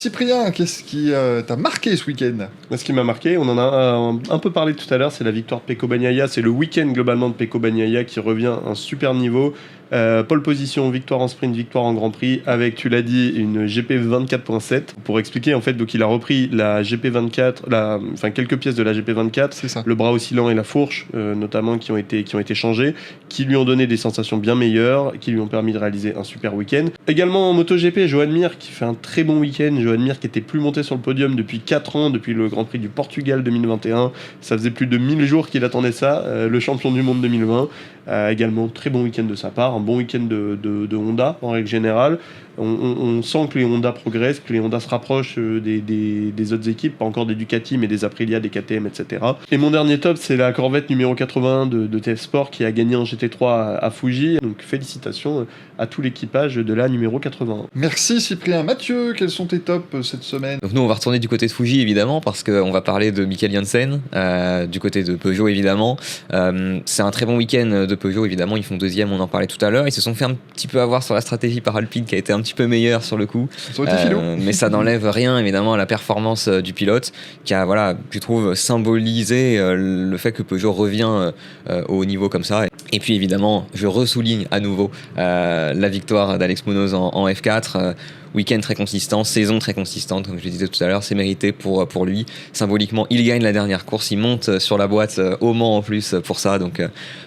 Cyprien, qu'est-ce qui t'a marqué ce week-end? Ce qui m'a marqué, on en a un peu parlé tout à l'heure, c'est la victoire de Pecco Bagnaia. C'est le week-end globalement de Pecco Bagnaia qui revient à un super niveau. Pole position, victoire en sprint, victoire en Grand Prix, avec, tu l'as dit, une GP 24.7. Pour expliquer, en fait, donc il a repris la GP 24, quelques pièces de la GP 24, C'est ça. le bras oscillant et la fourche, notamment, qui ont été changés, qui lui ont donné des sensations bien meilleures, qui lui ont permis de réaliser un super week-end. Également en MotoGP, Joan Mir qui fait un très bon week-end. Joan Mir qui était plus monté sur le podium depuis 4 ans, depuis le Grand Prix du Portugal 2021. Ça faisait plus de 1000 jours qu'il attendait ça. Le champion du monde 2020. Également, très bon week-end de sa part. Un bon week-end de Honda, en règle générale. On sent que les Honda progressent, que les Honda se rapprochent des autres équipes, pas encore des Ducati, mais des Aprilia, des KTM, etc. Et mon dernier top, c'est la Corvette numéro 81 de TF Sport qui a gagné un GT3 à Fuji. Donc félicitations à tout l'équipage de la numéro 81. Merci Cyprien. Mathieu, quels sont tes tops cette semaine? Donc nous on va retourner du côté de Fuji évidemment parce qu'on va parler de Michael Janssen, du côté de Peugeot évidemment. C'est un très bon week-end de Peugeot évidemment, ils font deuxième, on en parlait tout à l'heure. Ils se sont fait un petit peu avoir sur la stratégie par Alpine qui a été un petit peu meilleure sur le coup. Ça aurait été filou. Mais ça n'enlève rien évidemment à la performance du pilote qui a, voilà, je trouve, symbolisé le fait que Peugeot revient au haut niveau comme ça. Et puis évidemment, je ressouligne à nouveau la victoire d'Alex Munoz en F4. Week-end très consistant, saison très consistante, comme je le disais tout à l'heure, c'est mérité pour lui. Symboliquement, il gagne la dernière course, il monte sur la boîte au Mans en plus pour ça, donc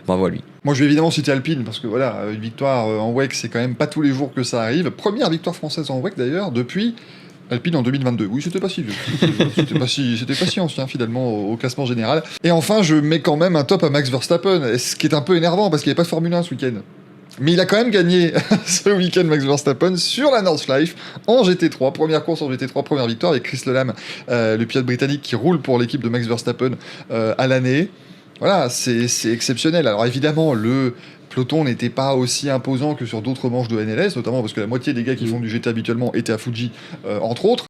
bravo à lui. Moi, je vais évidemment citer Alpine, parce que voilà, une victoire en WEC, c'est quand même pas tous les jours que ça arrive. Première victoire française en WEC d'ailleurs, depuis Alpine en 2022. Oui, c'était pas si vieux. C'était pas si ancien finalement au classement général. Et enfin, je mets quand même un top à Max Verstappen, ce qui est un peu énervant parce qu'il n'y avait pas de Formule 1 ce week-end. Mais il a quand même gagné ce week-end Max Verstappen sur la Nordschleife en GT3, première course en GT3, première victoire avec Chris Lamb, le pilote britannique qui roule pour l'équipe de Max Verstappen à l'année. Voilà, c'est exceptionnel. Alors évidemment, le peloton n'était pas aussi imposant que sur d'autres manches de NLS, notamment parce que la moitié des gars qui font du GT habituellement étaient à Fuji, entre autres.